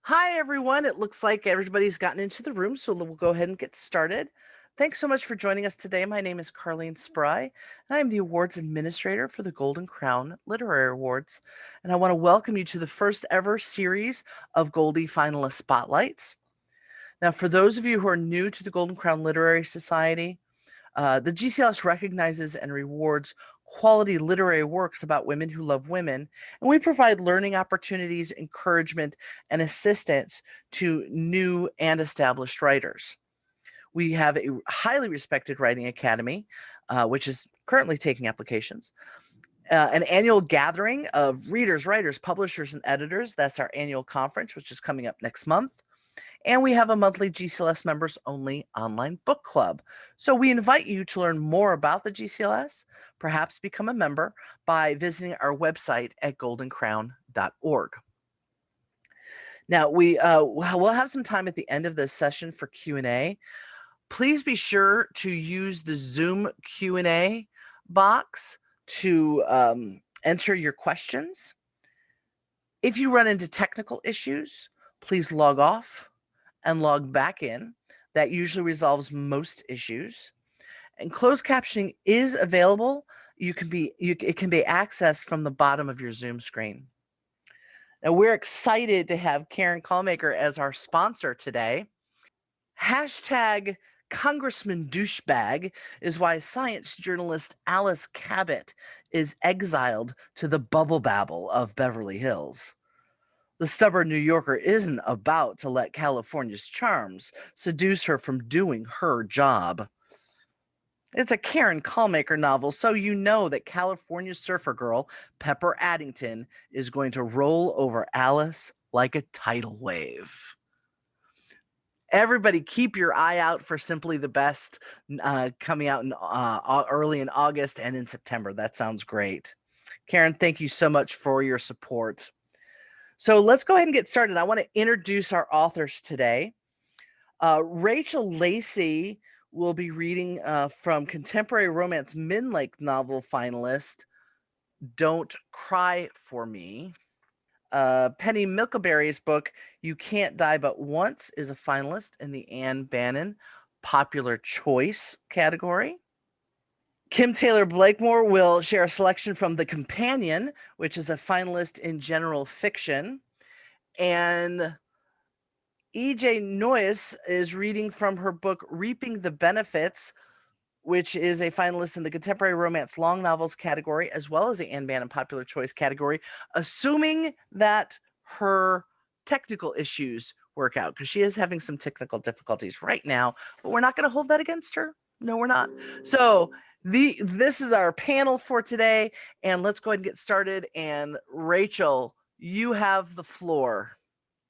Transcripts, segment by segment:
Hi, everyone. It looks like everybody's gotten into the room, so we'll go ahead and get started. Thanks so much for joining us today. My name is Carlene Spry, and I'm the awards administrator for the Golden Crown Literary Awards. And I want to welcome you to the first ever series of Goldie Finalist Spotlights. Now, for those of you who are new to the Golden Crown Literary Society, the GCLS recognizes and rewards quality literary works about women who love women, and we provide learning opportunities, encouragement, and assistance to new and established writers. We have a highly respected writing academy, which is currently taking applications. An annual gathering of readers, writers, publishers, and editors. That's our annual conference, which is coming up next month. And we have a monthly GCLS members only online book club. So we invite you to learn more about the GCLS, perhaps become a member by visiting our website at goldencrown.org. Now we'll have some time at the end of this session for Q&A. Please be sure to use the Zoom Q&A box to enter your questions. If you run into technical issues, please log off and log back in. That usually resolves most issues. And closed captioning is available. It can be accessed from the bottom of your Zoom screen. Now we're excited to have Karin Kallmaker as our sponsor today. Hashtag Congressman Douchebag is why science journalist Alice Cabot is exiled to the bubble babble of Beverly Hills. The stubborn New Yorker isn't about to let California's charms seduce her from doing her job. It's a Karin Kallmaker novel, so you know that California surfer girl Pepper Addington is going to roll over Alice like a tidal wave. Everybody keep your eye out for Simply the Best coming out in early in August and in September. That sounds great. Karin, thank you so much for your support. So let's go ahead and get started. I want to introduce our authors today. Rachel Lacey will be reading from contemporary romance Midlake novel finalist Don't Cry for Me. Penny Mickelbury's book You Can't Die But Once is a finalist in the Anne Bannon Popular Choice category. Kim Taylor Blakemore will share a selection from The Companion, which is a finalist in general fiction. And E.J. Noyes is reading from her book Reaping the Benefits, which is a finalist in the contemporary romance long novels category, as well as the Anne Bannon Popular Choice category, assuming that her technical issues work out, because she is having some technical difficulties right now, but we're not going to hold that against her. No, we're not. So this is our panel for today, and let's go ahead and get started. And Rachel, you have the floor,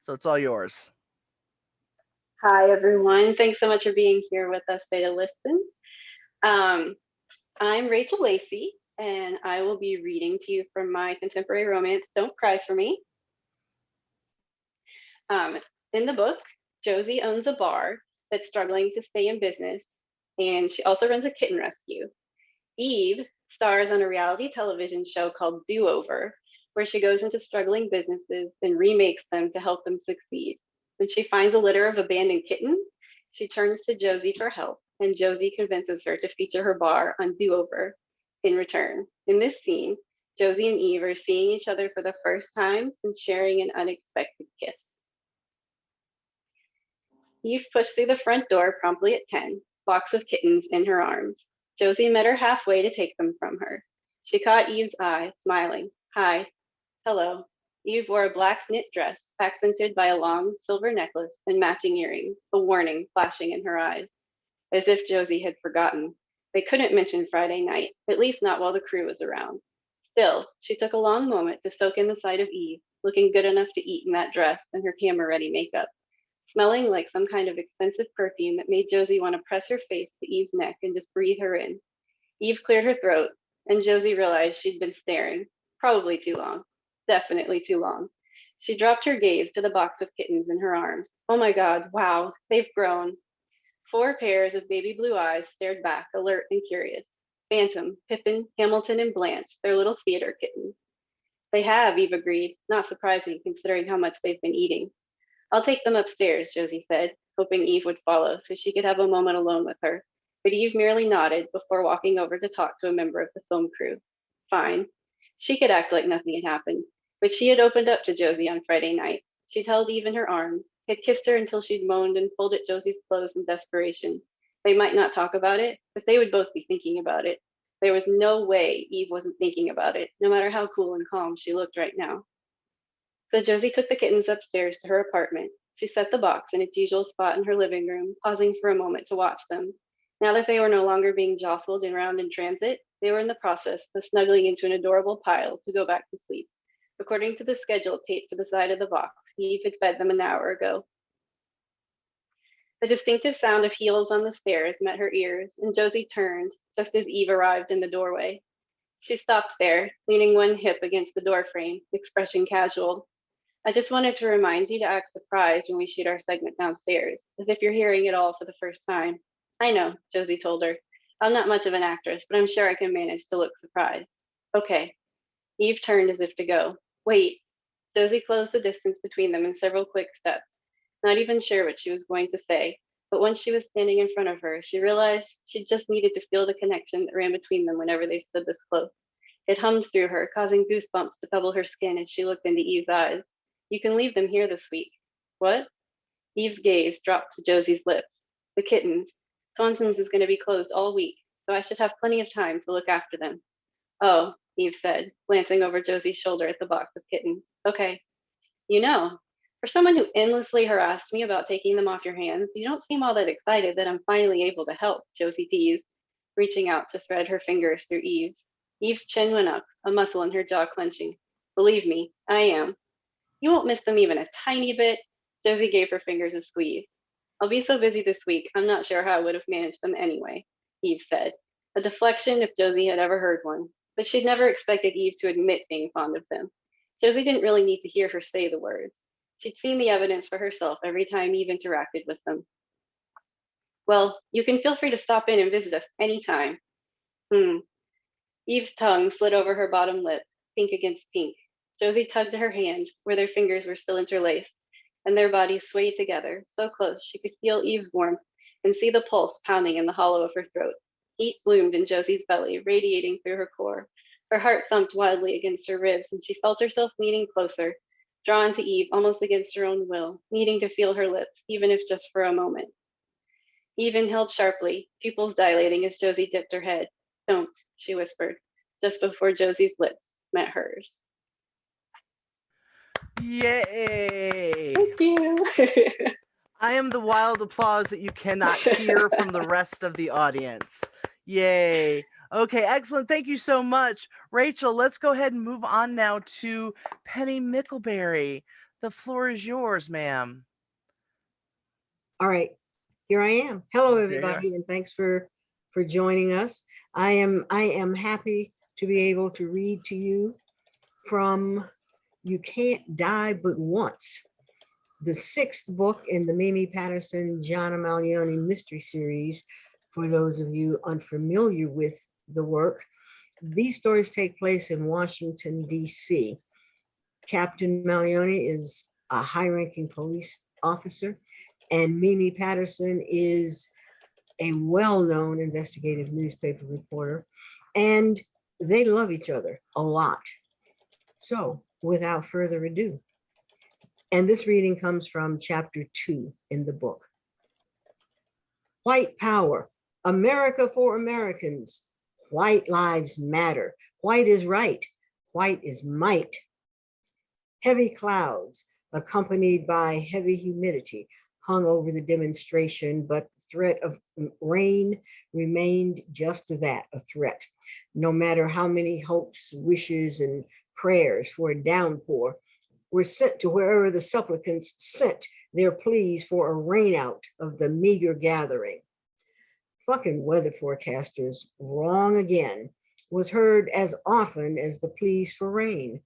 so it's all yours. Hi, everyone. Thanks so much for being here with us today to listen. I'm Rachel Lacey, and I will be reading to you from my contemporary romance, Don't Cry for Me. In the book, Josie owns a bar that's struggling to stay in business, and she also runs a kitten rescue. Eve stars on a reality television show called Do Over, where she goes into struggling businesses and remakes them to help them succeed. When she finds a litter of abandoned kittens, she turns to Josie for help, and Josie convinces her to feature her bar on Do Over in return. In this scene, Josie and Eve are seeing each other for the first time since sharing an unexpected kiss. Eve pushed through the front door promptly at 10, box of kittens in her arms. Josie met her halfway to take them from her. She caught Eve's eye, smiling. Hi. Hello. Eve wore a black knit dress, accented by a long silver necklace and matching earrings, a warning flashing in her eyes. As if Josie had forgotten. They couldn't mention Friday night, at least not while the crew was around. Still, she took a long moment to soak in the sight of Eve, looking good enough to eat in that dress and her camera-ready makeup, smelling like some kind of expensive perfume that made Josie want to press her face to Eve's neck and just breathe her in. Eve cleared her throat, and Josie realized she'd been staring. Probably too long. Definitely too long. She dropped her gaze to the box of kittens in her arms. Oh my God, wow, they've grown. 4 pairs of baby blue eyes stared back, alert and curious. Phantom, Pippin, Hamilton, and Blanche, their little theater kittens. They have, Eve agreed, not surprising considering how much they've been eating. I'll take them upstairs, Josie said, hoping Eve would follow so she could have a moment alone with her. But Eve merely nodded before walking over to talk to a member of the film crew. Fine. She could act like nothing had happened, but she had opened up to Josie on Friday night. She'd held Eve in her arms, had kissed her until she'd moaned and pulled at Josie's clothes in desperation. They might not talk about it, but they would both be thinking about it. There was no way Eve wasn't thinking about it, no matter how cool and calm she looked right now. So Josie took the kittens upstairs to her apartment. She set the box in its usual spot in her living room, pausing for a moment to watch them. Now that they were no longer being jostled around in transit, they were in the process of snuggling into an adorable pile to go back to sleep. According to the schedule taped to the side of the box, Eve had fed them an hour ago. The distinctive sound of heels on the stairs met her ears, and Josie turned just as Eve arrived in the doorway. She stopped there, leaning one hip against the doorframe, expression casual. I just wanted to remind you to act surprised when we shoot our segment downstairs, as if you're hearing it all for the first time. I know, Josie told her. I'm not much of an actress, but I'm sure I can manage to look surprised. Okay. Eve turned as if to go. Wait. Josie closed the distance between them in several quick steps, not even sure what she was going to say. But once she was standing in front of her, she realized she just needed to feel the connection that ran between them whenever they stood this close. It hummed through her, causing goosebumps to pebble her skin as she looked into Eve's eyes. You can leave them here this week. What? Eve's gaze dropped to Josie's lips. The kittens. Swanson's is going to be closed all week, so I should have plenty of time to look after them. Oh, Eve said, glancing over Josie's shoulder at the box of kittens. Okay. You know, for someone who endlessly harassed me about taking them off your hands, you don't seem all that excited that I'm finally able to help, Josie teased, reaching out to thread her fingers through Eve's. Eve's chin went up, a muscle in her jaw clenching. Believe me, I am. You won't miss them even a tiny bit. Josie gave her fingers a squeeze. I'll be so busy this week, I'm not sure how I would have managed them anyway, Eve said. A deflection if Josie had ever heard one, but she'd never expected Eve to admit being fond of them. Josie didn't really need to hear her say the words. She'd seen the evidence for herself every time Eve interacted with them. Well, you can feel free to stop in and visit us anytime. Eve's tongue slid over her bottom lip, pink against pink. Josie tugged at her hand, where their fingers were still interlaced, and their bodies swayed together, so close she could feel Eve's warmth and see the pulse pounding in the hollow of her throat. Heat bloomed in Josie's belly, radiating through her core. Her heart thumped wildly against her ribs, and she felt herself leaning closer, drawn to Eve almost against her own will, needing to feel her lips, even if just for a moment. Eve inhaled sharply, pupils dilating as Josie dipped her head. Don't, she whispered, just before Josie's lips met hers. Yay! Thank you. I am the wild applause that you cannot hear from the rest of the audience. Yay. Okay, excellent. Thank you so much. Rachel, let's go ahead and move on now to Penny Mickelbury. The floor is yours, ma'am. All right, here I am. Hello, There you everybody, are. and thanks for joining us. I am happy to be able to read to you from You Can't Die But Once, the 6th book in the Mimi Patterson, Gianna Malioni mystery series. For those of you unfamiliar with the work, these stories take place in Washington, D.C. Captain Malioni is a high-ranking police officer, and Mimi Patterson is a well-known investigative newspaper reporter, and they love each other a lot. So without further ado, and this reading comes from chapter 2 in the book. White power, America for Americans. White lives matter. White is right. White is might. Heavy clouds, accompanied by heavy humidity, hung over the demonstration, but the threat of rain remained just that, a threat. No matter how many hopes, wishes, and prayers for a downpour were sent to wherever the supplicants sent their pleas for a rain out of the meager gathering. Fucking weather forecasters, wrong again, was heard as often as the pleas for rain.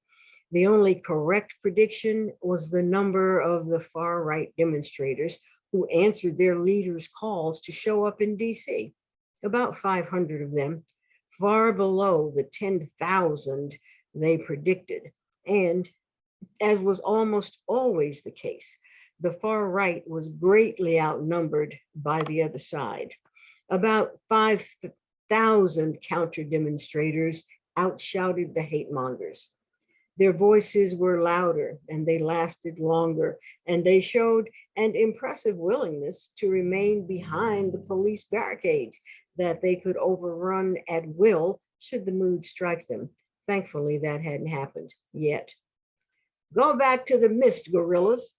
The only correct prediction was the number of the far-right demonstrators who answered their leaders' calls to show up in DC. About 500 of them, far below the 10,000 they predicted. And as was almost always the case, The far right was greatly outnumbered by the other side. About 5,000 counter demonstrators outshouted the hate mongers. Their voices were louder and they lasted longer, and they showed an impressive willingness to remain behind the police barricades that they could overrun at will should the mood strike them. Thankfully, that hadn't happened yet. Go back to the mist, gorillas.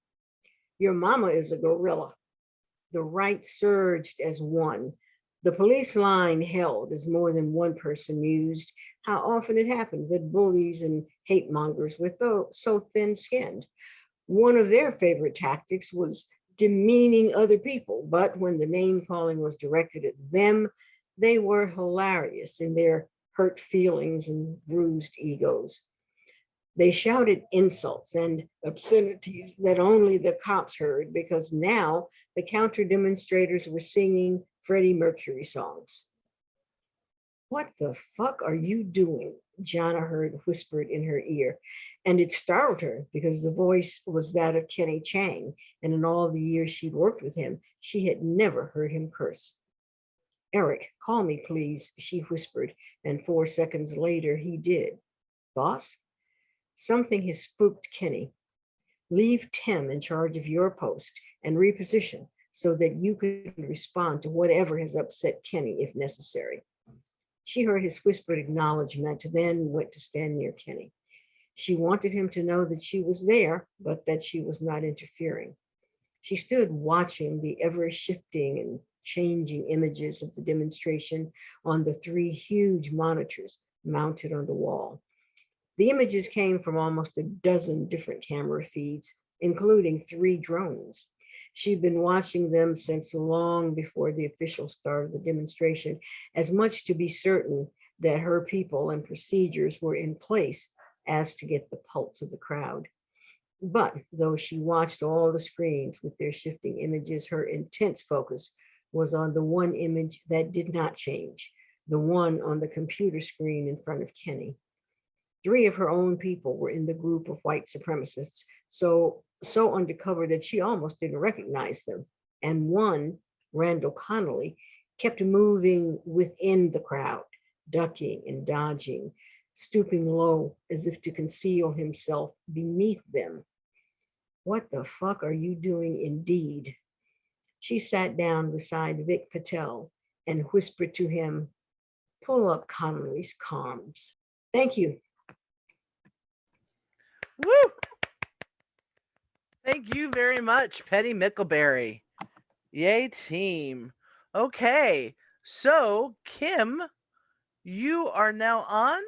Your mama is a gorilla. The right surged as one. The police line held as more than one person mused how often it happened that bullies and hate mongers were so thin-skinned. One of their favorite tactics was demeaning other people, but when the name calling was directed at them, they were hilarious in their hurt feelings and bruised egos. They shouted insults and obscenities that only the cops heard because now the counter demonstrators were singing Freddie Mercury songs. What the fuck are you doing? Jana heard whispered in her ear, and it startled her because the voice was that of Kenny Chang, and in all the years she'd worked with him, she had never heard him curse. Eric, call me, please, she whispered, and 4 seconds later he did. Boss? Something has spooked Kenny. Leave Tim in charge of your post and reposition so that you can respond to whatever has upset Kenny if necessary. She heard his whispered acknowledgement, then went to stand near Kenny. She wanted him to know that she was there, but that she was not interfering. She stood watching the ever-shifting and changing images of the demonstration on the 3 huge monitors mounted on the wall. The images came from almost a dozen different camera feeds, including 3 drones. She'd been watching them since long before the official start of the demonstration, as much to be certain that her people and procedures were in place as to get the pulse of the crowd. But though she watched all the screens with their shifting images, her intense focus was on the one image that did not change, the one on the computer screen in front of Kenny. 3 of her own people were in the group of white supremacists, so undercover that she almost didn't recognize them. And one, Randall Connolly, kept moving within the crowd, ducking and dodging, stooping low as if to conceal himself beneath them. What the fuck are you doing indeed? She sat down beside Vic Patel and whispered to him, pull up Connolly's comms. Thank you. Woo! Thank you very much, Penny Mickelbury. Yay, team. Okay, so Kim, you are now on.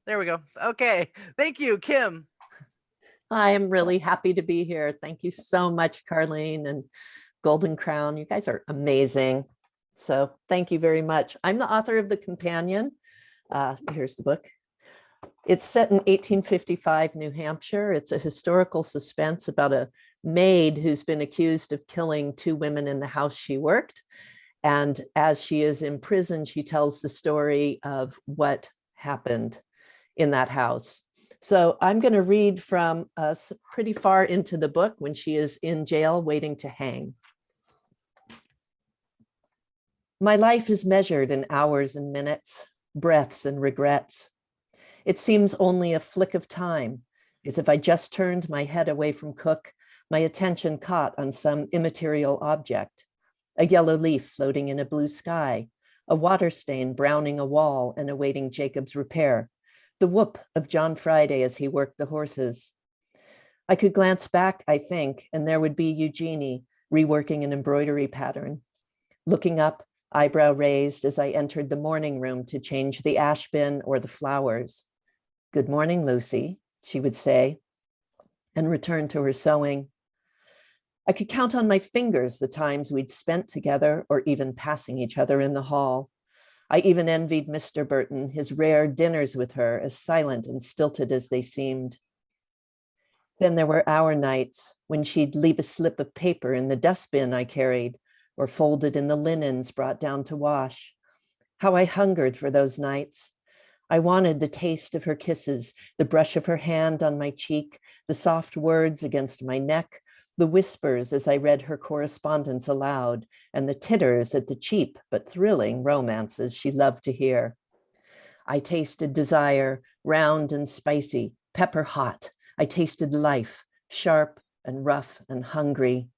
There we go. Okay, thank you, Kim. I am really happy to be here. Thank you so much, Carlene and Golden Crown. You guys are amazing. So thank you very much. I'm the author of The Companion. Here's the book. It's set in 1855 New Hampshire. It's a historical suspense about a maid who's been accused of killing 2 women in the house she worked. And as she is in prison, she tells the story of what happened in that house. So I'm going to read from us pretty far into the book when she is in jail waiting to hang. My life is measured in hours and minutes, breaths and regrets. It seems only a flick of time, as if I just turned my head away from Cook, my attention caught on some immaterial object, a yellow leaf floating in a blue sky, a water stain browning a wall and awaiting Jacob's repair, the whoop of John Friday as he worked the horses. I could glance back, I think, and there would be Eugenie reworking an embroidery pattern. Looking up, eyebrow raised as I entered the morning room to change the ash bin or the flowers. Good morning, Lucy, she would say, and return to her sewing. I could count on my fingers the times we'd spent together or even passing each other in the hall. I even envied Mr. Burton, his rare dinners with her, as silent and stilted as they seemed. Then there were our nights when she'd leave a slip of paper in the dustbin I carried or folded in the linens brought down to wash. How I hungered for those nights. I wanted the taste of her kisses, the brush of her hand on my cheek, the soft words against my neck, the whispers as I read her correspondence aloud, and the titters at the cheap but thrilling romances she loved to hear. I tasted desire, round and spicy, pepper hot. I tasted life, sharp and rough and hungry.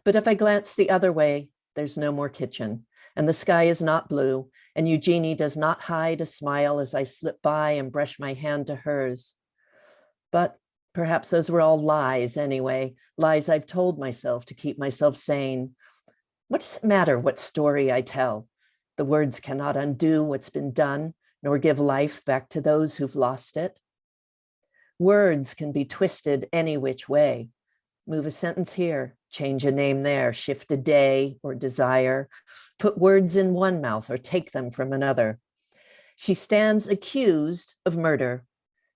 But if I glance the other way, there's no more kitchen, and the sky is not blue, and Eugenie does not hide a smile as I slip by and brush my hand to hers. But perhaps those were all lies anyway, lies I've told myself to keep myself sane. What does it matter what story I tell? The words cannot undo what's been done, nor give life back to those who've lost it. Words can be twisted any which way. Move a sentence here, change a name there, shift a day or desire, put words in one mouth or take them from another. She stands accused of murder.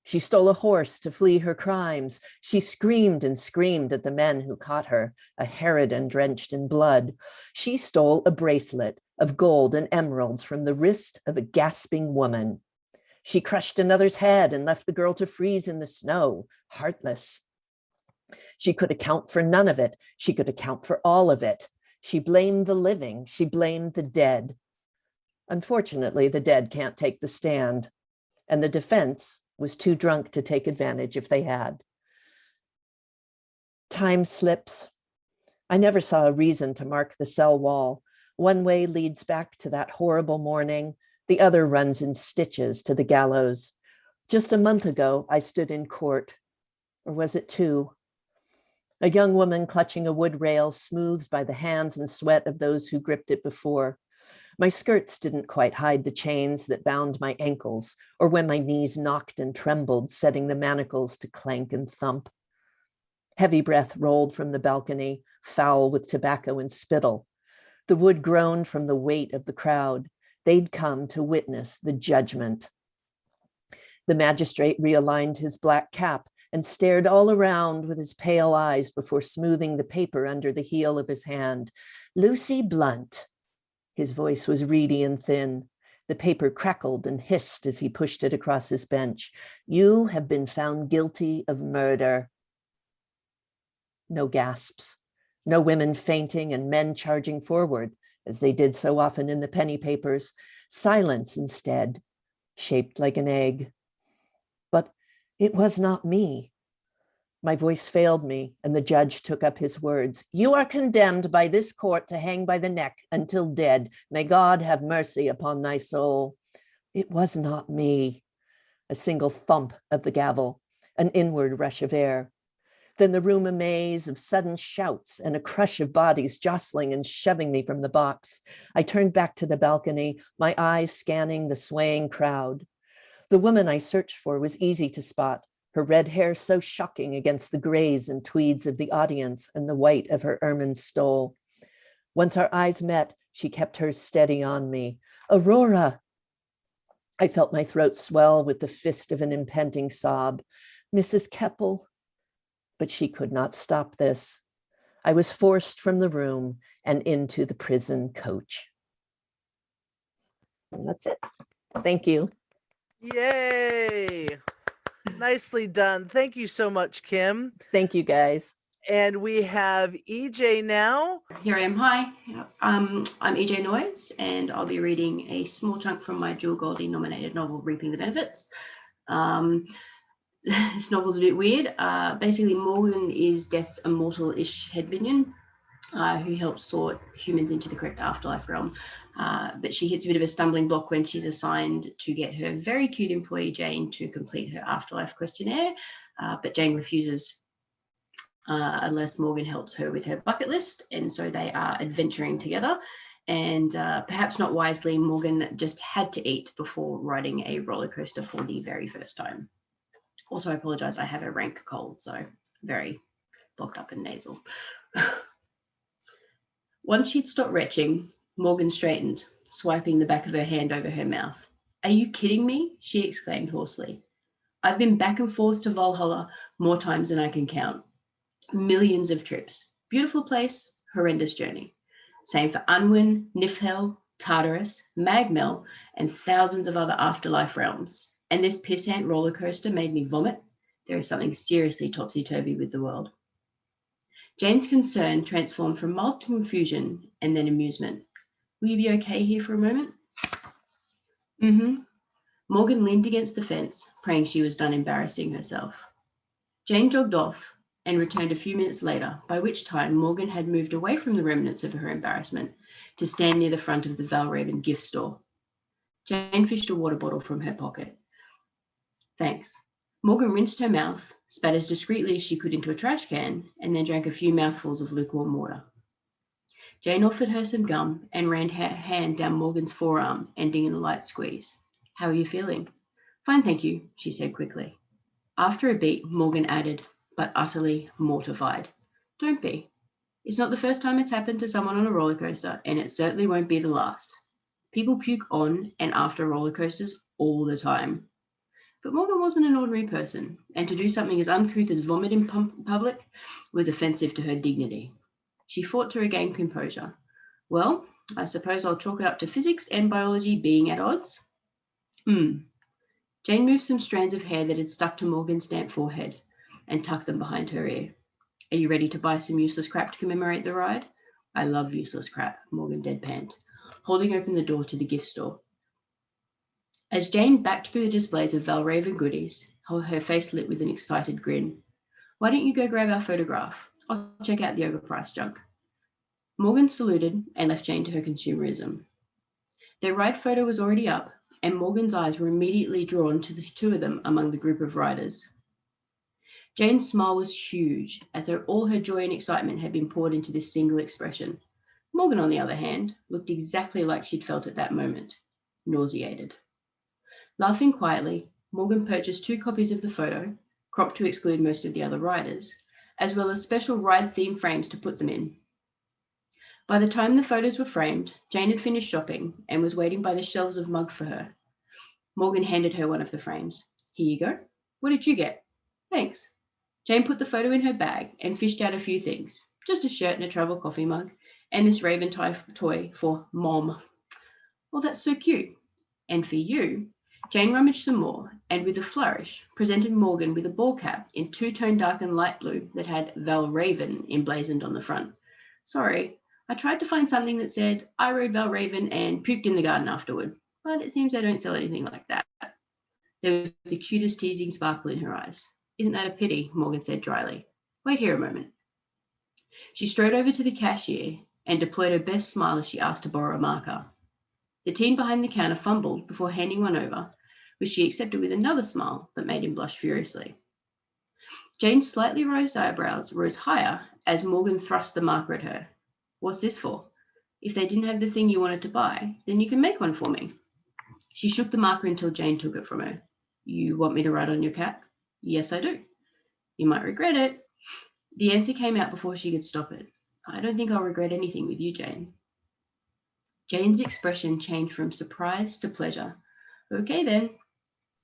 She stole a horse to flee her crimes. She screamed and screamed at the men who caught her, a harridan drenched in blood. She stole a bracelet of gold and emeralds from the wrist of a gasping woman. She crushed another's head and left the girl to freeze in the snow, heartless. She could account for none of it. She could account for all of it. She blamed the living. She blamed the dead. Unfortunately, the dead can't take the stand, and the defense was too drunk to take advantage if they had. Time slips. I never saw a reason to mark the cell wall. One way leads back to that horrible morning. The other runs in stitches to the gallows. Just a month ago, I stood in court, or was it 2? A young woman clutching a wood rail smoothed by the hands and sweat of those who gripped it before. My skirts didn't quite hide the chains that bound my ankles, or when my knees knocked and trembled, setting the manacles to clank and thump. Heavy breath rolled from the balcony, foul with tobacco and spittle. The wood groaned from the weight of the crowd. They'd come to witness the judgment. The magistrate realigned his black cap and stared all around with his pale eyes before smoothing the paper under the heel of his hand. Lucy Blunt. His voice was reedy and thin. The paper crackled and hissed as he pushed it across his bench. You have been found guilty of murder. No gasps, no women fainting and men charging forward, as they did so often in the penny papers. Silence instead, shaped like an egg. But it was not me. My voice failed me, and the judge took up his words. You are condemned by this court to hang by the neck until dead. May God have mercy upon thy soul. It was not me. A single thump of the gavel, an inward rush of air. Then the room a maze of sudden shouts and a crush of bodies jostling and shoving me from the box. I turned back to the balcony, my eyes scanning the swaying crowd. The woman I searched for was easy to spot, her red hair so shocking against the grays and tweeds of the audience and the white of her ermine stole. Once our eyes met, she kept hers steady on me. Aurora! I felt my throat swell with the fist of an impending sob. Mrs. Keppel. But she could not stop this. I was forced from the room and into the prison coach. And that's it. Thank you. Yay! Nicely done. Thank you so much, Kim. Thank you, guys. And we have EJ now. Here I am. Hi, I'm EJ Noyes, and I'll be reading a small chunk from my Jewel Goldie nominated novel, Reaping the Benefits. This novel's a bit weird. Basically, Morgan is Death's immortal-ish head minion who helps sort humans into the correct afterlife realm. But she hits a bit of a stumbling block when she's assigned to get her very cute employee Jane to complete her afterlife questionnaire. But Jane refuses unless Morgan helps her with her bucket list. And so they are adventuring together. And perhaps not wisely, Morgan just had to eat before riding a roller coaster for the very first time. Also, I apologize, I have a rank cold, so very blocked up and nasal. Once she'd stopped retching, Morgan straightened, swiping the back of her hand over her mouth. Are you kidding me? She exclaimed hoarsely. I've been back and forth to Valhalla more times than I can count. Millions of trips. Beautiful place, horrendous journey. Same for Unwin, Niflhel, Tartarus, Magmel, and thousands of other afterlife realms. And this pissant roller coaster made me vomit. There is something seriously topsy-turvy with the world. Jane's concern transformed from mild confusion and then amusement. Will you be okay here for a moment? Mm-hmm. Morgan leaned against the fence, praying she was done embarrassing herself. Jane jogged off and returned a few minutes later, by which time Morgan had moved away from the remnants of her embarrassment to stand near the front of the Valraven gift store. Jane fished a water bottle from her pocket. Thanks. Morgan rinsed her mouth, spat as discreetly as she could into a trash can, and then drank a few mouthfuls of lukewarm water. Jane offered her some gum and ran her hand down Morgan's forearm, ending in a light squeeze. How are you feeling? Fine, thank you, she said quickly. After a beat, Morgan added, but utterly mortified. Don't be. It's not the first time it's happened to someone on a roller coaster, and it certainly won't be the last. People puke on and after roller coasters all the time. But Morgan wasn't an ordinary person, and to do something as uncouth as vomit in public was offensive to her dignity. She fought to regain composure. Well, I suppose I'll chalk it up to physics and biology being at odds. Jane moved some strands of hair that had stuck to Morgan's damp forehead and tucked them behind her ear. Are you ready to buy some useless crap to commemorate the ride? I love useless crap, Morgan deadpanned, holding open the door to the gift store. As Jane backed through the displays of Valraven goodies, her face lit with an excited grin. Why don't you go grab our photograph? I'll check out the overpriced junk. Morgan saluted and left Jane to her consumerism. Their ride photo was already up, and Morgan's eyes were immediately drawn to the two of them among the group of riders. Jane's smile was huge, as though all her joy and excitement had been poured into this single expression. Morgan, on the other hand, looked exactly like she'd felt at that moment, nauseated. Laughing quietly, Morgan purchased 2 copies of the photo, cropped to exclude most of the other riders, as well as special ride-themed frames to put them in. By the time the photos were framed, Jane had finished shopping and was waiting by the shelves of mugs for her. Morgan handed her one of the frames. Here you go. What did you get? Thanks. Jane put the photo in her bag and fished out a few things. Just a shirt and a travel coffee mug, and this Raven toy for Mom. Well, that's so cute. And for you, Jane rummaged some more, and with a flourish, presented Morgan with a ball cap in two-tone dark and light blue that had Valraven emblazoned on the front. Sorry, I tried to find something that said, I rode Valraven and puked in the garden afterward, but it seems they don't sell anything like that. There was the cutest teasing sparkle in her eyes. Isn't that a pity? Morgan said dryly. Wait here a moment. She strode over to the cashier and deployed her best smile as she asked to borrow a marker. The teen behind the counter fumbled before handing one over, which she accepted with another smile that made him blush furiously. Jane's slightly raised eyebrows rose higher as Morgan thrust the marker at her. What's this for? If they didn't have the thing you wanted to buy, then you can make one for me. She shook the marker until Jane took it from her. You want me to write on your cap? Yes, I do. You might regret it. The answer came out before she could stop it. I don't think I'll regret anything with you, Jane. Jane's expression changed from surprise to pleasure. Okay then.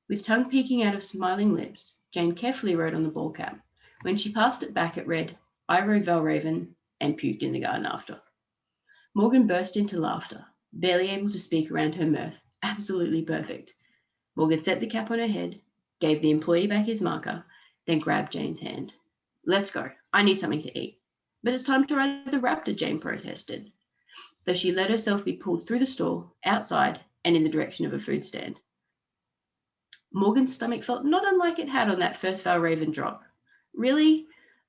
With tongue peeking out of smiling lips, Jane carefully wrote on the ball cap. When she passed it back, it read, I rode Valraven and puked in the garden after. Morgan burst into laughter, barely able to speak around her mirth. Absolutely perfect. Morgan set the cap on her head, gave the employee back his marker, then grabbed Jane's hand. Let's go. I need something to eat. But it's time to ride the raptor, Jane protested, though she let herself be pulled through the store, outside, and in the direction of a food stand. Morgan's stomach felt not unlike it had on that first Valraven drop. Really?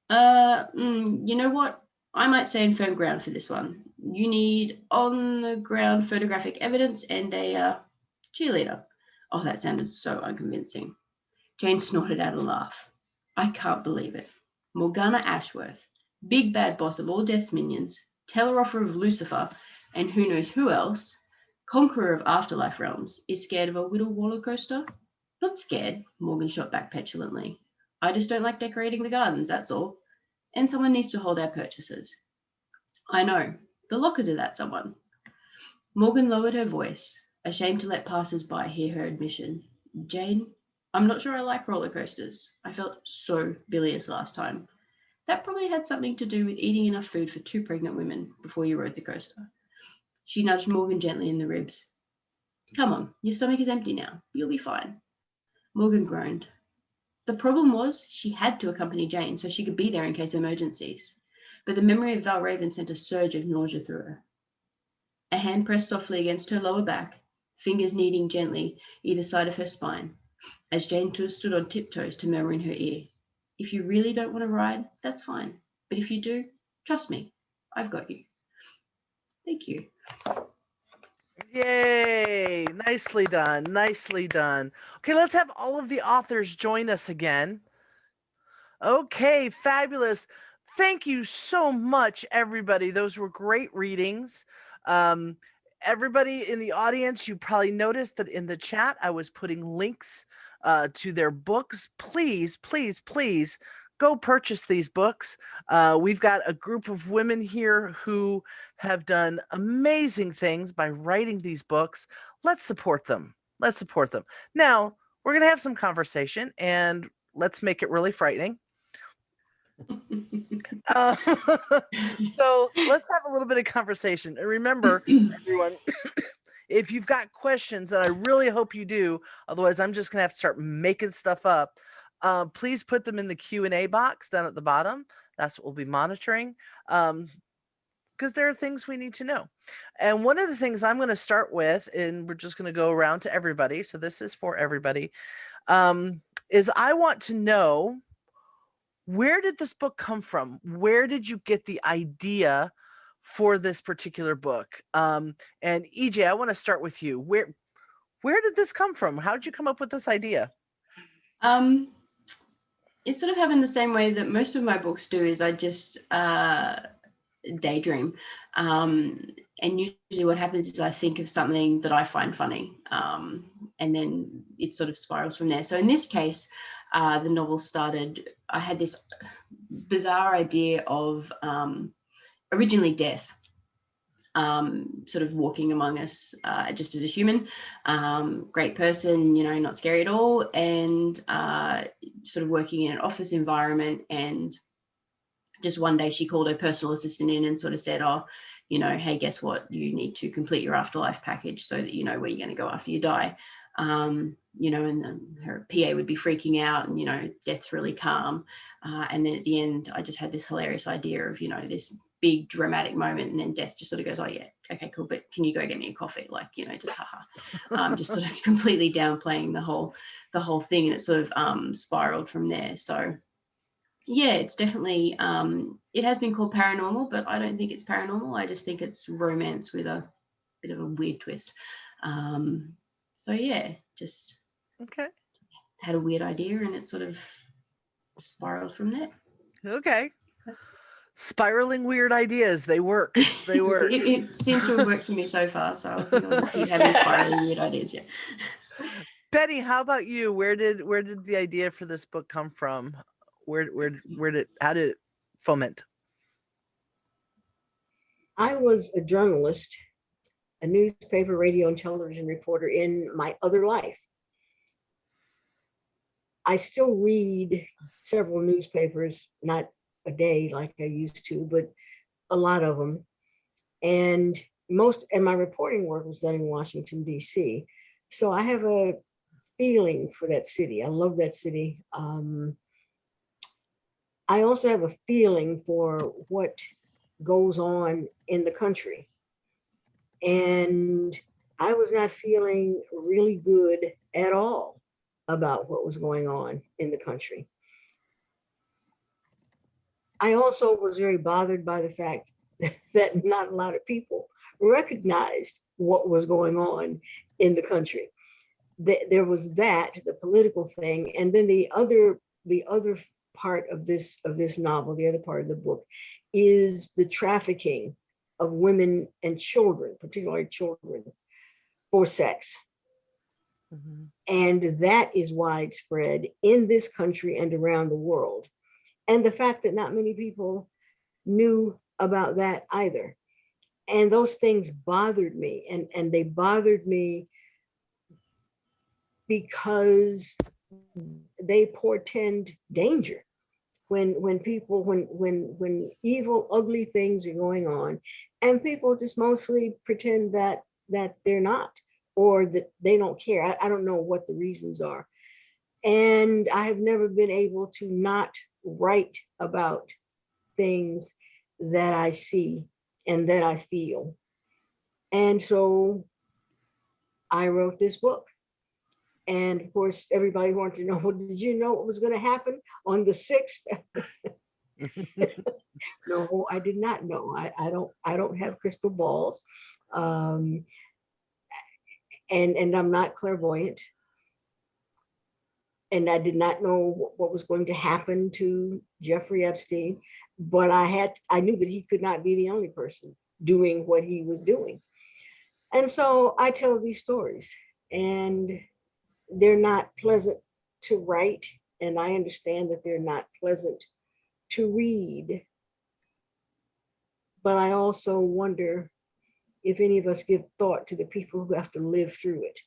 You know what? I might stay in firm ground for this one. You need on-the-ground photographic evidence and a cheerleader. Oh, that sounded so unconvincing. Jane snorted out a laugh. I can't believe it. Morgana Ashworth, big bad boss of all Death's minions, teller-offer of Lucifer, and who knows who else, conqueror of afterlife realms, is scared of a Whittle roller coaster? Not scared, Morgan shot back petulantly. I just don't like decorating the gardens, that's all. And someone needs to hold our purchases. I know. The lockers are that someone. Morgan lowered her voice, ashamed to let passers-by hear her admission. Jane, I'm not sure I like roller coasters. I felt so bilious last time. That probably had something to do with eating enough food for 2 pregnant women before you rode the coaster. She nudged Morgan gently in the ribs. Come on, your stomach is empty now. You'll be fine. Morgan groaned. The problem was she had to accompany Jane so she could be there in case of emergencies. But the memory of Valraven sent a surge of nausea through her. A hand pressed softly against her lower back, fingers kneading gently either side of her spine, as Jane stood on tiptoes to murmur in her ear, "If you really don't want to ride, that's fine. But if you do, trust me, I've got you." Thank you. Yay! Nicely done. Nicely done. Okay, let's have all of the authors join us again. Okay, fabulous. Thank you so much, everybody. Those were great readings. Everybody in the audience, you probably noticed that in the chat, I was putting links to their books. Please, please, please go purchase these books. We've got a group of women here who have done amazing things by writing these books. Let's support them. Let's support them. Now, we're going to have some conversation, and let's make it really frightening. So let's have a little bit of conversation. And remember, everyone, if you've got questions, and I really hope you do, otherwise I'm just going to have to start making stuff up, please put them in the Q&A box down at the bottom. That's what we'll be monitoring, because there are things we need to know. And one of the things I'm going to start with, and we're just going to go around to everybody, so this is for everybody, is I want to know, where did this book come from? Where did you get the idea for this particular book? And EJ, I want to start with you. Where did this come from? How did you come up with this idea? It sort of happened the same way that most of my books do, is I just daydream. And usually what happens is I think of something that I find funny, and then it sort of spirals from there. So in this case, the novel started, I had this bizarre idea of originally Death, sort of walking among us just as a human, great person, you know, not scary at all, and sort of working in an office environment. And just one day she called her personal assistant in and sort of said, "Oh, you know, hey, guess what? You need to complete your afterlife package so that you know where you're going to go after you die." You know, and then her PA would be freaking out, and, you know, Death's really calm. And then at the end, I just had this hilarious idea of, you know, this big dramatic moment, and then Death just sort of goes, "Oh yeah, okay, cool, but can you go get me a coffee?" Like, you know, just haha. Just sort of completely downplaying the whole thing, and it sort of spiraled from there. So yeah, it's definitely, it has been called paranormal, but I don't think it's paranormal. I just think it's romance with a bit of a weird twist. So yeah, just Okay. had a weird idea, and it sort of spiraled from there. Okay. Spiraling weird ideas. They work. They work. It seems to have worked for me so far, so I think I'll just keep having spiraling weird ideas. Yeah. Betty, how about you? Where did the idea for this book come from? How did it foment? I was a journalist, a newspaper, radio, and television reporter in my other life. I still read several newspapers, not a day like I used to, but a lot of them. And my reporting work was done in Washington, D.C. So I have a feeling for that city. I love that city. I also have a feeling for what goes on in the country. And I was not feeling really good at all about what was going on in the country. I also was very bothered by the fact that not a lot of people recognized what was going on in the country. There was that, the political thing, and then the other part of this novel, the other part of the book, is the trafficking of women and children, particularly children, for sex. Mm-hmm. And that is widespread in this country and around the world. And the fact that not many people knew about that either. And those things bothered me, and they bothered me because they portend danger. When evil, ugly things are going on, and people just mostly pretend that they're not, or that they don't care. I don't know what the reasons are. And I have never been able to not write about things that I see and that I feel. And so I wrote this book. And of course, everybody wanted to know, well, did you know what was going to happen on the 6th? No, I did not know. I don't have crystal balls. And I'm not clairvoyant. And I did not know what was going to happen to Jeffrey Epstein, but I knew that he could not be the only person doing what he was doing. And so I tell these stories, and they're not pleasant to write, and I understand that they're not pleasant to read. But I also wonder if any of us give thought to the people who have to live through it.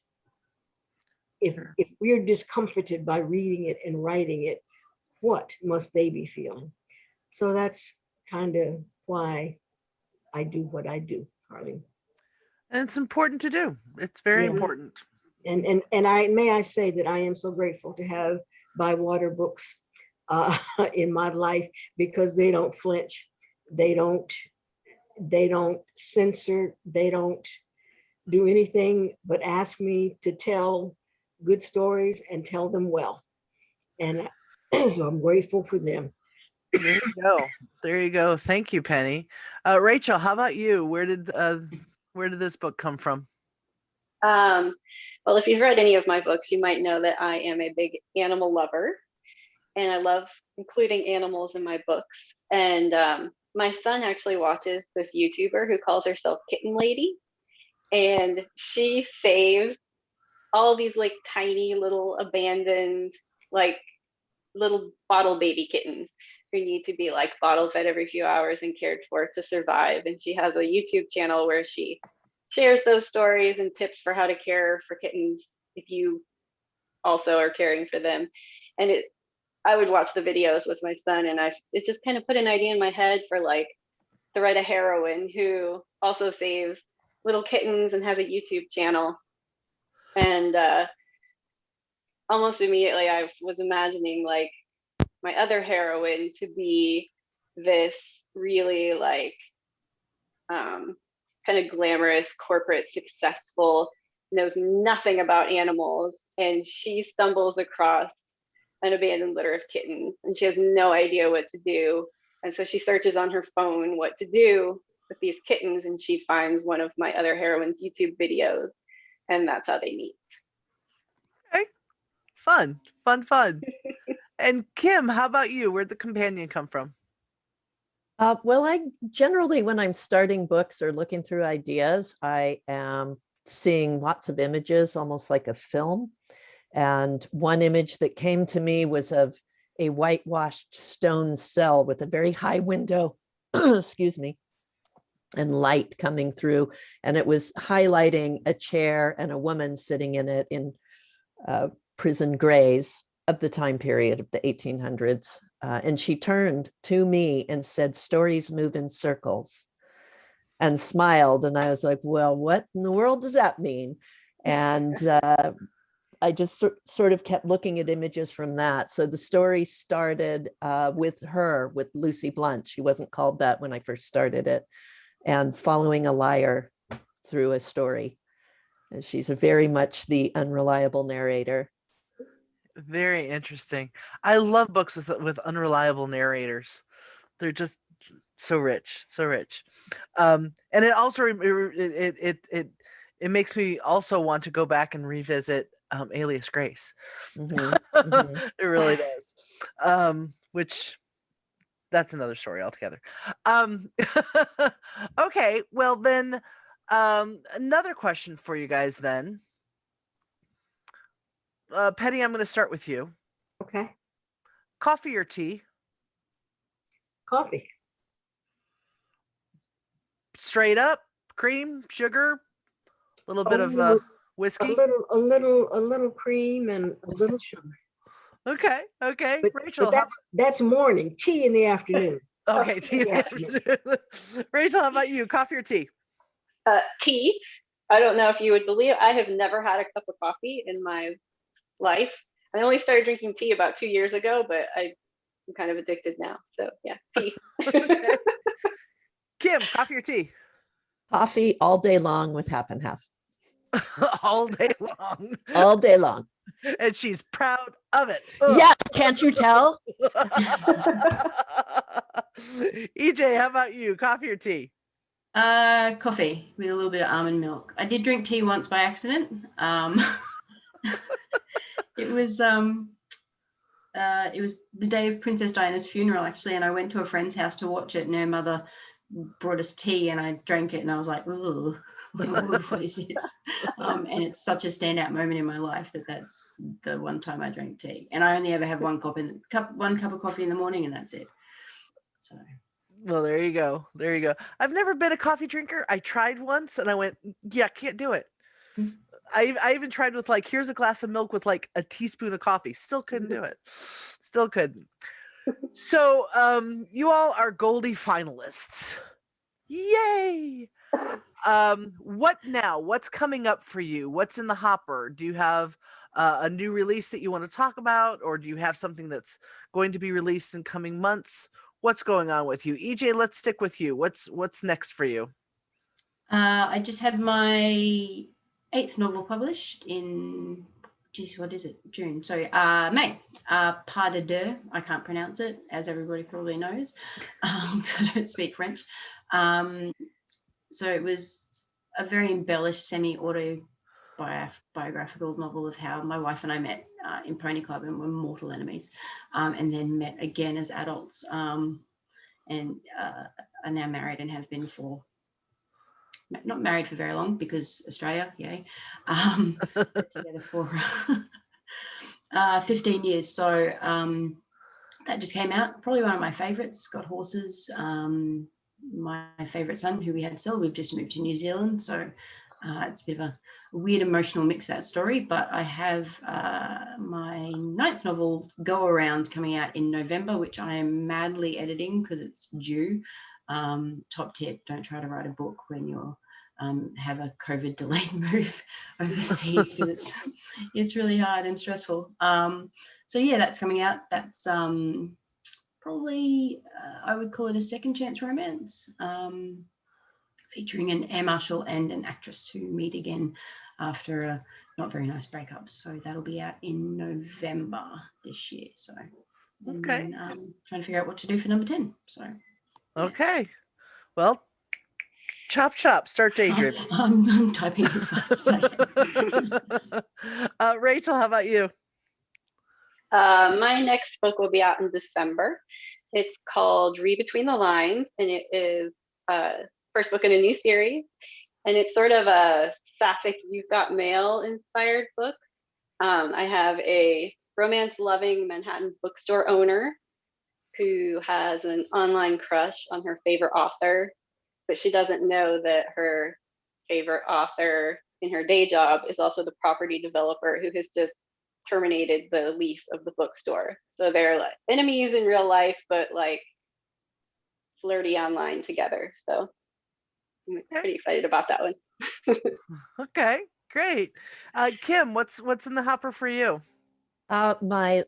If we're discomforted by reading it and writing it, what must they be feeling? So that's kind of why I do what I do, Carly. And it's important to do. It's very Yeah. important. And I say that I am so grateful to have Bywater books in my life, because they don't flinch, they don't censor, they don't do anything but ask me to tell good stories and tell them well. And so I'm grateful for them. There you go. There you go. Thank you, Penny. Rachel, how about you? Where did this book come from? Well, if you've read any of my books, you might know that I am a big animal lover, and I love including animals in my books. And my son actually watches this YouTuber who calls herself Kitten Lady, and she saves all these like tiny little abandoned, like little bottle baby kittens who need to be like bottle fed every few hours and cared for to survive. And she has a YouTube channel where she shares those stories and tips for how to care for kittens if you also are caring for them. And I would watch the videos with my son, and it just kind of put an idea in my head for like to write a heroine who also saves little kittens and has a YouTube channel. And almost immediately I was imagining like my other heroine to be this really like kind of glamorous, corporate, successful, knows nothing about animals, and she stumbles across an abandoned litter of kittens, and she has no idea what to do. And so she searches on her phone what to do with these kittens, and she finds one of my other heroines' YouTube videos, and that's how they meet. Okay. Fun. And Kim, how about you? Where'd the companion come from? Well, I generally, when I'm starting books or looking through ideas, I am seeing lots of images, almost like a film. And one image that came to me was of a whitewashed stone cell with a very high window, excuse me, and light coming through. And it was highlighting a chair and a woman sitting in it in prison grays of the time period of the 1800s. And she turned to me and said, "Stories move in circles," and smiled. And I was like, well, what in the world does that mean? And I just sort of kept looking at images from that. So the story started with her, with Lucy Blunt. She wasn't called that when I first started it. And following a liar through a story. And she's very much the unreliable narrator. Very interesting. I love books with unreliable narrators. They're just so rich, so rich. And it also it makes me also want to go back and revisit Alias Grace. Mhm, mhm. It really does. Which that's another story altogether. Okay, well then, another question for you guys then. Penny, I'm going to start with you. Okay. Coffee or tea? Coffee. Straight up, cream, sugar, a little bit of A whiskey. little cream and a little sugar. Okay, But Rachel. that's morning. Tea in the afternoon. Okay, tea in the afternoon. Rachel, how about you? Coffee or tea? Tea. I don't know if you would believe, I have never had a cup of coffee in my life. I only started drinking tea about 2 years ago, but I'm kind of addicted now. So yeah, tea. Okay. Kim, coffee or tea? Coffee all day long with half and half. All day long. All day long. And she's proud of it. Ugh. Yes, can't you tell? EJ, how about you? Coffee or tea? Coffee with a little bit of almond milk. I did drink tea once by accident. It was the day of Princess Diana's funeral, actually, and I went to a friend's house to watch it, and her mother brought us tea, and I drank it, and I was like, "Ooh, what is this?" And it's such a standout moment in my life that's the one time I drank tea, and I only ever have one cup of coffee in the morning, and that's it. So. Well, there you go. There you go. I've never been a coffee drinker. I tried once, and I went, "Yeah, can't do it." I even tried with like, here's a glass of milk with like a teaspoon of coffee. Still couldn't do it. Still couldn't. So you all are Goldie finalists. Yay! What now? What's coming up for you? What's in the hopper? Do you have a new release that you want to talk about, or do you have something that's going to be released in coming months? What's going on with you? EJ, let's stick with you. What's next for you? I just had my 8th novel published in, what is it? June. So May. Pas de deux. I can't pronounce it, as everybody probably knows. I don't speak French. So it was a very embellished semi-autobiographical novel of how my wife and I met in Pony Club and were mortal enemies, and then met again as adults, and are now married and have been for, not married for very long because Australia, yay, but together for 15 years. So that just came out, probably one of my favorites. Got horses. My favorite son, who we had to sell, we've just moved to New Zealand, so it's a bit of a weird emotional mix, that story. But I have my 9th novel, Go Around, coming out in November, which I am madly editing because it's due. Top tip: don't try to write a book when you're have a COVID delayed move overseas, because it's really hard and stressful. So yeah, that's coming out. That's probably I would call it a second chance romance, featuring an air marshal and an actress who meet again after a not very nice breakup. So that'll be out in November this year. So Okay. then, trying to figure out what to do for number 10. So yeah. Okay. Well, chop, start daydreaming. I'm typing as fast as I can. Rachel, how about you? My next book will be out in December. It's called Read Between the Lines, and it is first book in a new series. And it's sort of a sapphic You've Got Mail inspired book. I have a romance-loving Manhattan bookstore owner who has an online crush on her favorite author, but she doesn't know that her favorite author in her day job is also the property developer who has just terminated the lease of the bookstore. So they're like enemies in real life, but like flirty online together. So I'm pretty excited about that one. Okay, great. Kim, what's in the hopper for you? My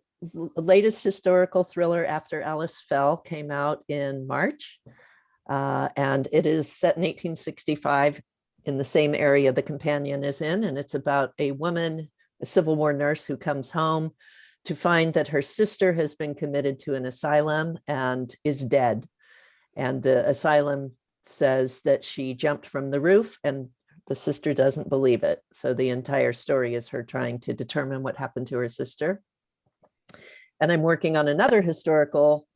latest historical thriller, After Alice Fell, came out in March, and it is set in 1865 in the same area the companion is in, and it's about a woman, a Civil War nurse, who comes home to find that her sister has been committed to an asylum and is dead. And the asylum says that she jumped from the roof, and the sister doesn't believe it. So the entire story is her trying to determine what happened to her sister. And I'm working on another historical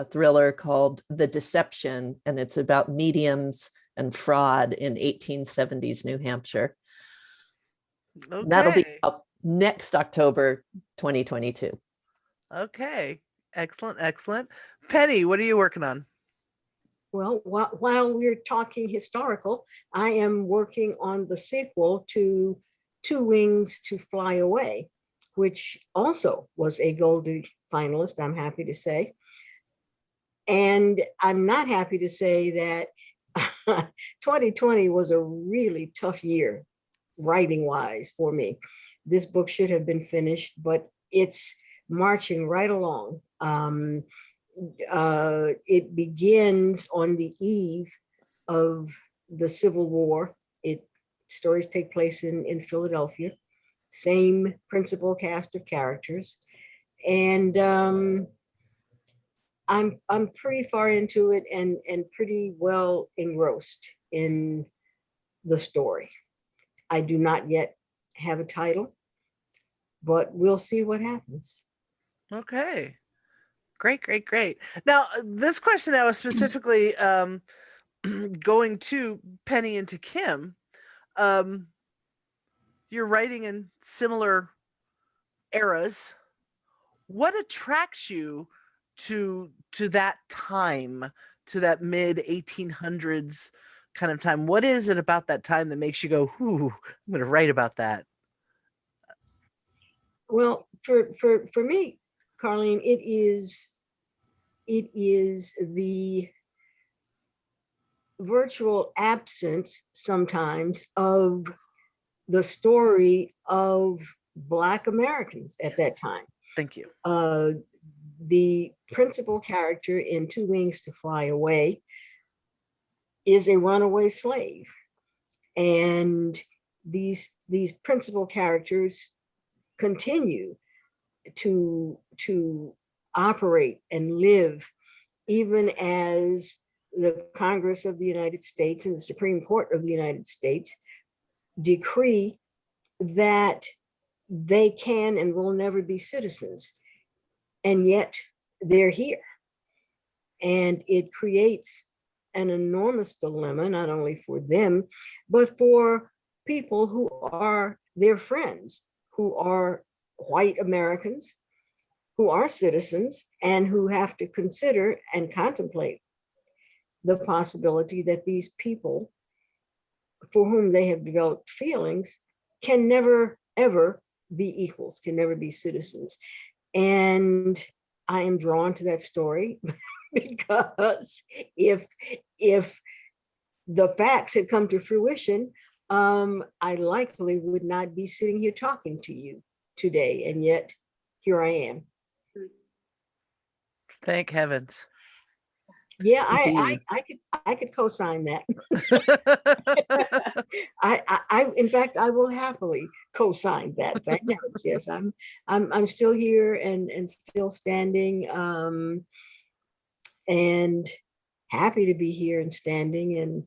thriller called The Deception, and it's about mediums and fraud in 1870s New Hampshire. Okay. That'll be up next October 2022. Okay, excellent. Penny, what are you working on? Well, while we're talking historical, I am working on the sequel to Two Wings to Fly Away, which also was a Goldie finalist, I'm happy to say. And I'm not happy to say that 2020 was a really tough year, writing-wise, for me. This book should have been finished, but it's marching right along. It begins on the eve of the Civil War. Stories take place in Philadelphia. Same principal cast of characters, and I'm pretty far into it and pretty well engrossed in the story. I do not yet have a title, but we'll see what happens. Okay. Great, great, great. Now, this question I was specifically going to Penny and to Kim. You're writing in similar eras. What attracts you to that time, to that mid 1800s kind of time? What is it about that time that makes you go, "Ooh, I'm going to write about that"? Well, for me, Carlene, it is the virtual absence sometimes of the story of Black Americans at that Yes. time. Thank you. The principal character in Two Wings to Fly Away is a runaway slave. And these principal characters continue to operate and live even as the Congress of the United States and the Supreme Court of the United States decree that they can and will never be citizens. And yet they're here. And it creates an enormous dilemma, not only for them, but for people who are their friends, who are white Americans, who are citizens, and who have to consider and contemplate the possibility that these people for whom they have developed feelings can never, ever be equals, can never be citizens. And I am drawn to that story because if the facts had come to fruition, I likely would not be sitting here talking to you today. And yet here I am. Thank heavens. Yeah, Indeed. I could co-sign that. In fact, I will happily co-sign that. Thank heavens. Yes, I'm still here and still standing, and happy to be here and standing. And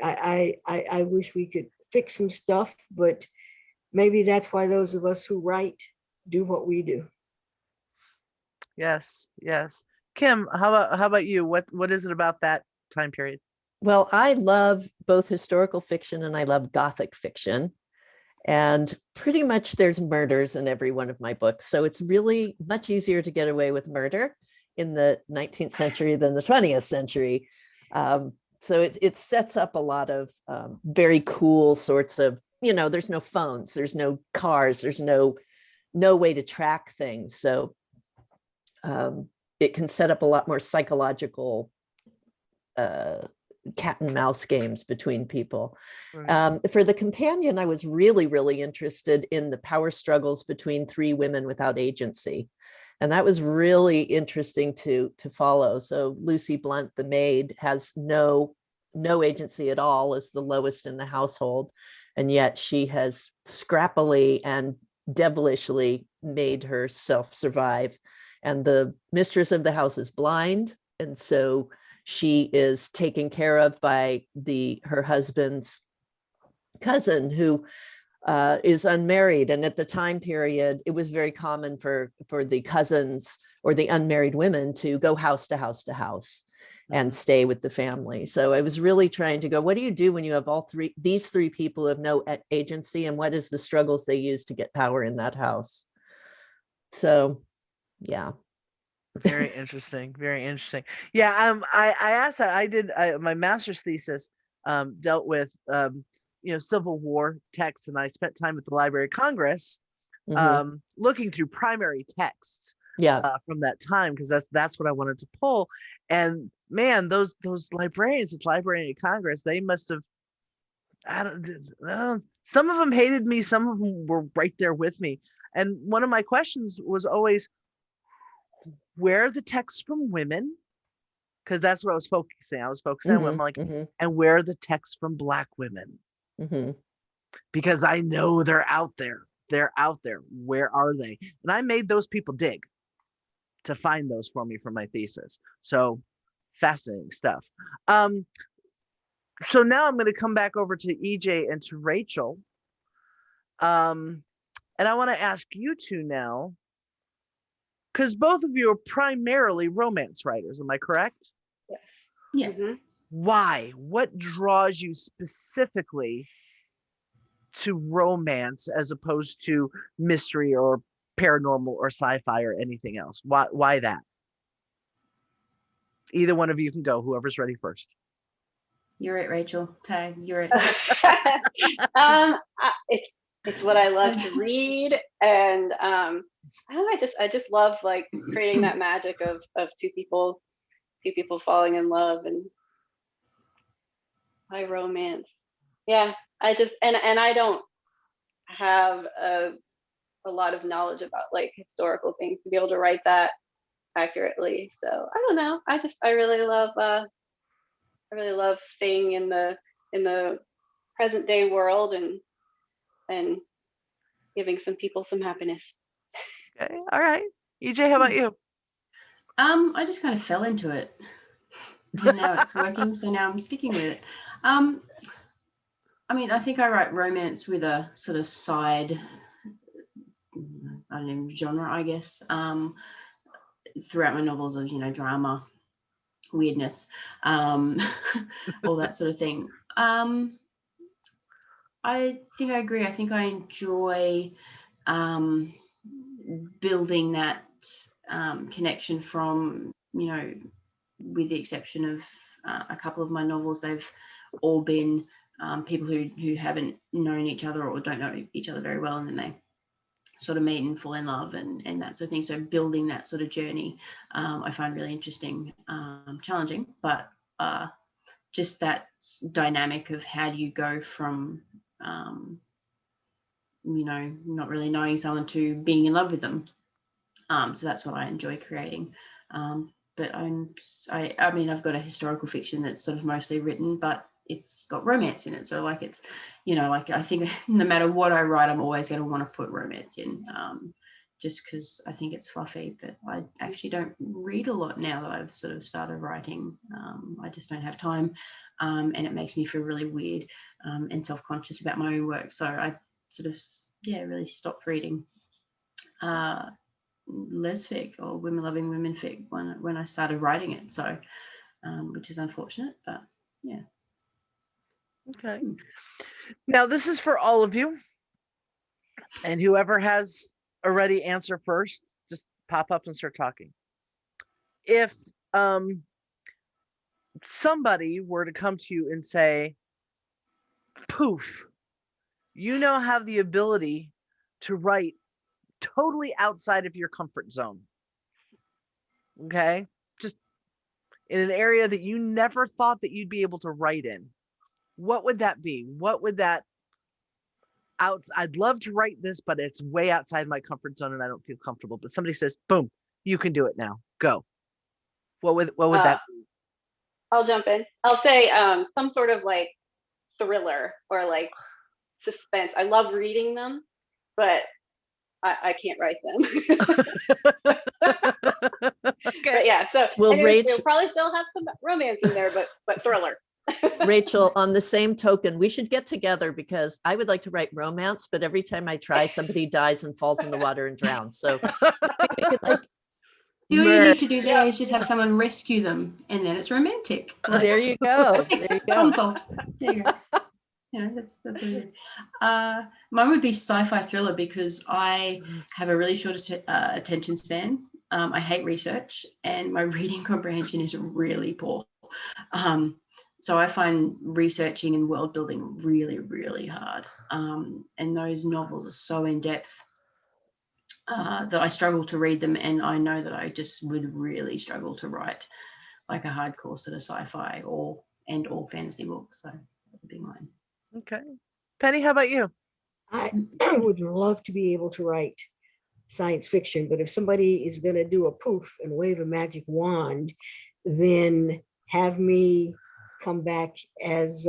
I wish we could fix some stuff, but maybe that's why those of us who write do what we do. Yes, yes. Kim, how about you? What is it about that time period? Well, I love both historical fiction and I love Gothic fiction. And pretty much there's murders in every one of my books. So it's really much easier to get away with murder in the 19th century than the 20th century. So it sets up a lot of very cool sorts of, there's no phones, there's no cars, there's no way to track things. So it can set up a lot more psychological cat and mouse games between people. Right. For the companion, I was really, really interested in the power struggles between three women without agency. And that was really interesting to follow. So Lucy Blunt, the maid, has no agency at all, is the lowest in the household. And yet she has scrappily and devilishly made herself survive. And the mistress of the house is blind. And so she is taken care of by her husband's cousin, who is unmarried. And at the time period, it was very common for the cousins or the unmarried women to go house to house to house and stay with the family. So I was really trying to go, what do you do when you have these three people have no agency, and what is the struggles they use to get power in that house? So, yeah. Very interesting. Very interesting. Yeah. I asked that. I did my master's thesis dealt with Civil War texts, and I spent time at the Library of Congress looking through primary texts from that time, because that's what I wanted to pull. And man, those librarians at the Library of Congress, they must have, some of them hated me, some of them were right there with me. And one of my questions was always, where are the texts from women? Because that's what I was focusing. I was focusing on women, like, and where are the texts from Black women? Because I know they're out there. They're out there. Where are they? And I made those people dig to find those for me for my thesis. So fascinating stuff. So now I'm going to come back over to EJ and to Rachel. And I want to ask you two now, because both of you are primarily romance writers. Am I correct? Yes. Yeah. Mhm. Why? What draws you specifically to romance as opposed to mystery or paranormal or sci-fi or anything else? Why that? Either one of you can go, whoever's ready first. You're it, Rachel. Tag, you're it. It's what I love to read, and I don't know, I just love like creating that magic of two people falling in love and by romance. Yeah, I just and I don't have a lot of knowledge about like historical things to be able to write that accurately. So I don't know. I really love staying in the present day world and giving some people some happiness. Okay, all right. EJ, how about you? I just kind of fell into it, and now it's working, so now I'm sticking with it. I mean, I think I write romance with a sort of side, I don't know, genre, I guess, throughout my novels of, drama, weirdness, all that sort of thing. I think I agree. I think I enjoy building that connection from, with the exception of a couple of my novels, they've all been people who haven't known each other or don't know each other very well, and then they sort of meet and fall in love and that sort of thing. So building that sort of journey, I find really interesting, challenging, but just that dynamic of how do you go from, not really knowing someone to being in love with them. So that's what I enjoy creating. But I mean, I've got a historical fiction that's sort of mostly written, but it's got romance in it. So like it's, like I think no matter what I write, I'm always going to want to put romance in, just because I think it's fluffy. But I actually don't read a lot now that I've sort of started writing. I just don't have time, and it makes me feel really weird and self-conscious about my own work. So I sort of, really stopped reading lesfic or women loving women fic when I started writing it. So, which is unfortunate, but yeah. Okay. Now this is for all of you, and whoever has a ready answer first, just pop up and start talking. If somebody were to come to you and say, poof, you now have the ability to write totally outside of your comfort zone. Okay? Just in an area that you never thought that you'd be able to write in. What would that be? What would that I'd love to write this, but it's way outside my comfort zone and I don't feel comfortable. But somebody says, boom, you can do it now. Go. What would that be? I'll jump in. I'll say some sort of like thriller or like suspense. I love reading them, but I can't write them. Okay. But yeah, so Well, it'll probably still have some romance in there, but thriller. Rachel, on the same token, we should get together because I would like to write romance, but every time I try, somebody dies and falls in the water and drowns. So we could like All you need to do there is just have someone rescue them, and then it's romantic. Like, there you go. There you go. problem solved. There you go. That's what it is. Mine would be sci-fi thriller because I have a really short attention span. I hate research, and my reading comprehension is really poor. So I find researching and world building really, really hard. And those novels are so in depth that I struggle to read them, and I know that I just would really struggle to write like a hardcore sort of sci-fi or fantasy book. So that would be mine. Okay. Penny, how about you? I would love to be able to write science fiction, but if somebody is going to do a poof and wave a magic wand, then have me come back as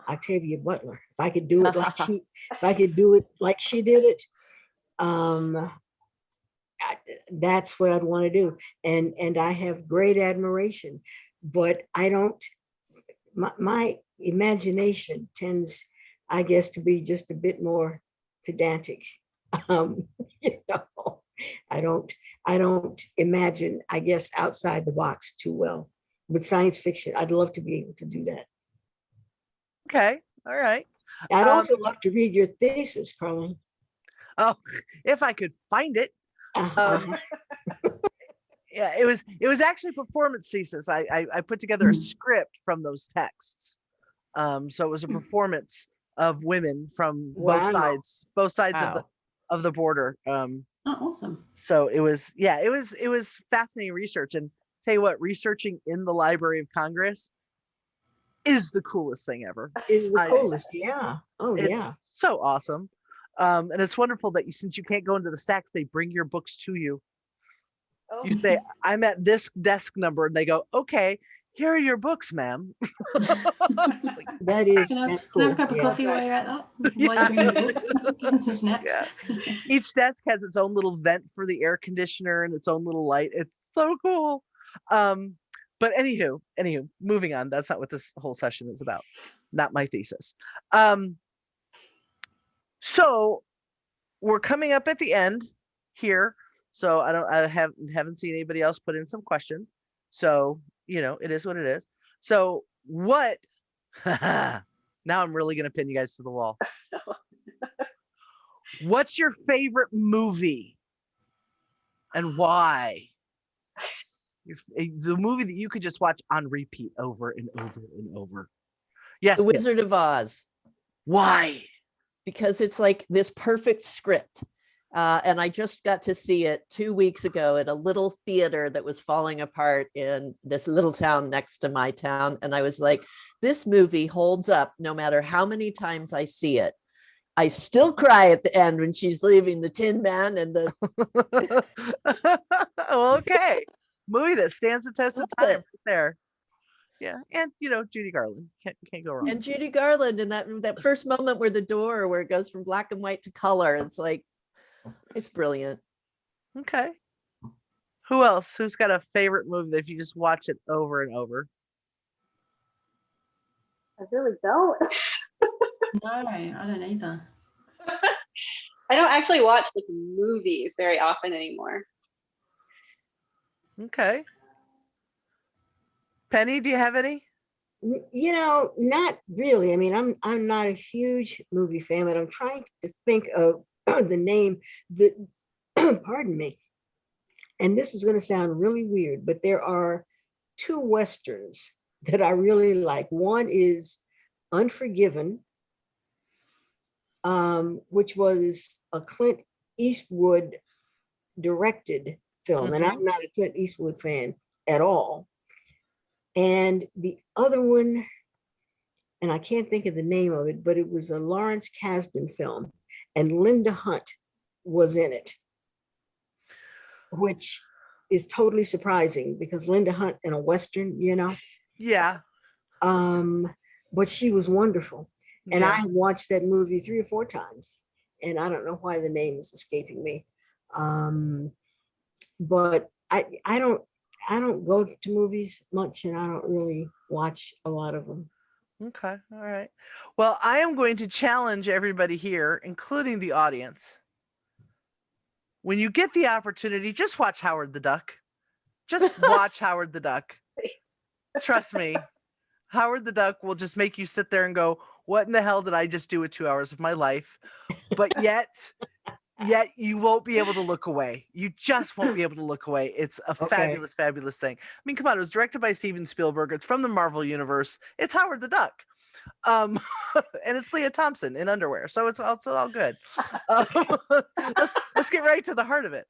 Octavia Butler. If I could do it like she did it, that's what I'd want to do. And I have great admiration, but I don't. My imagination tends, I guess, to be just a bit more pedantic. You know, I don't imagine, I guess, outside the box too well. But science fiction, I'd love to be able to do that. Okay. All right. I'd also love to read your thesis, Carlin. Oh, if I could find it. Yeah, it was actually a performance thesis. I put together a script from those texts. So it was a performance of women from both sides Wow. of the border. Oh, awesome. So it was fascinating research. And tell you what, researching in the Library of Congress is the coolest thing ever. Is the coolest, yeah. Oh, it's yeah. so awesome. And it's wonderful that since you can't go into the stacks, they bring your books to you. Oh. You say, I'm at this desk number, and they go, okay, here are your books, ma'am. That's Can I have cool. a cup of coffee while you're at that? Yeah. While you're bringing your books? Getting some snacks. Yeah. Each desk has its own little vent for the air conditioner and its own little light. It's so cool. But anywho, moving on. That's not what this whole session is about. Not my thesis. So we're coming up at the end here. So I haven't seen anybody else put in some questions. So, it is what it is. So what, now I'm really going to pin you guys to the wall. What's your favorite movie and why? The movie that you could just watch on repeat over and over and over. Yes. The Wizard of Oz. Why? Because it's like this perfect script. And I just got to see it 2 weeks ago at a little theater that was falling apart in this little town next to my town. And I was like, this movie holds up no matter how many times I see it. I still cry at the end when she's leaving the Tin Man and the okay. Movie that stands the test of time right there. Yeah. And Judy Garland. Can't go wrong. And Judy Garland and that first moment where it goes from black and white to color. It's like, it's brilliant. Okay. Who else? Who's got a favorite movie that if you just watch it over and over? I really don't. No, I don't either. I don't actually watch movies very often anymore. Okay. Penny, do you have any? Not really. I mean, I'm not a huge movie fan, but I'm trying to think of the name that, pardon me. And this is going to sound really weird, but there are two Westerns that I really like. One is Unforgiven, which was a Clint Eastwood directed film. And I'm not a Clint Eastwood fan at all. And the other one, and I can't think of the name of it, but it was a Lawrence Kasdan film, and Linda Hunt was in it, which is totally surprising because Linda Hunt in a Western, Yeah. But she was wonderful. And Yeah. I watched that movie 3 or 4 times, and I don't know why the name is escaping me. But I don't go to movies much, and I don't really watch a lot of them. Okay. All right. Well, I am going to challenge everybody here, including the audience. When you get the opportunity, just watch Howard the Duck. Just watch Howard the Duck. Trust me. Howard the Duck will just make you sit there and go, what in the hell did I just do with 2 hours of my life? But yet you won't be able to look away. You just won't be able to look away. It's a fabulous, fabulous thing. I mean, come on, it was directed by Steven Spielberg. It's from the Marvel Universe. It's Howard the Duck. And it's Leah Thompson in underwear. So it's all good. Let's get right to the heart of it.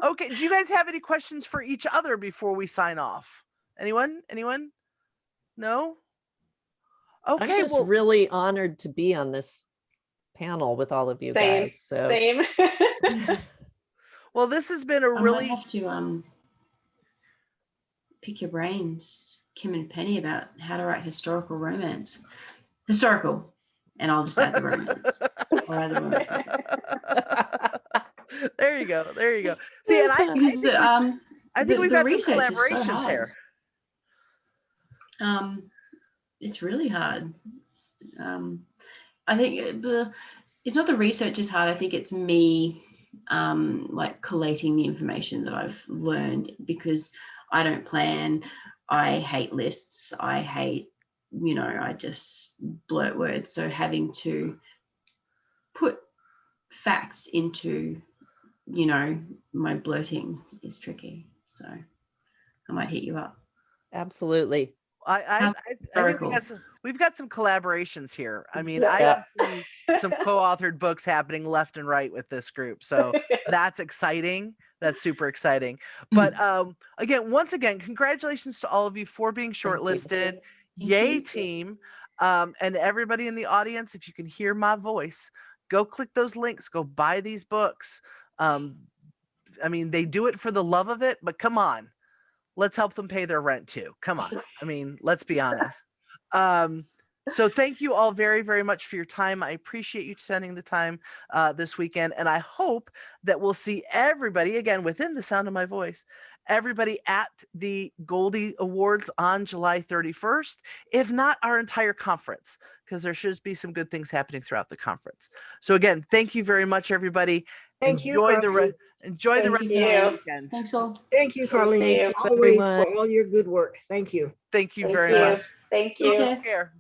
Okay. Do you guys have any questions for each other before we sign off? Anyone? No? Okay. I'm just really honored to be on this panel with all of you guys. So Same. Well, this has been a I really might have to pick your brains, Kim and Penny, about how to write historical romance. Historical, and I'll just add the romance. Or add the romance myself. There you go. There you go. See, and I Because think we've the had some research is so collaborations hard. here. It's really hard. I think it's not the research is hard. I think it's me like collating the information that I've learned, because I don't plan. I hate lists. I hate, I just blurt words. So having to put facts into, my blurting is tricky. So I might hit you up. Absolutely. I think Historical. we've got some collaborations here. I mean, Yeah. I Yeah. see some co-authored books happening left and right with this group. So that's exciting. That's super exciting. But once again, congratulations to all of you for being shortlisted. Yay, you. team. And everybody in the audience, if you can hear my voice, go click those links, go buy these books. I mean, they do it for the love of it, but come on. Let's help them pay their rent too. Come on. I mean, let's be honest. So thank you all very, very much for your time. I appreciate you spending the time this weekend. And I hope that we'll see everybody, again, within the sound of my voice, everybody at the Goldie Awards on July 31st, if not our entire conference, because there should be some good things happening throughout the conference. So again, thank you very much, everybody. Thank you, Enjoy Carleen. enjoy the Thank rest you. of the Yeah. weekend. Thanks all. Thank you, Carleen, you. always everyone. for all your good work. Thank you. Thank you Thank very you. much. Thank Take you. care. Take care.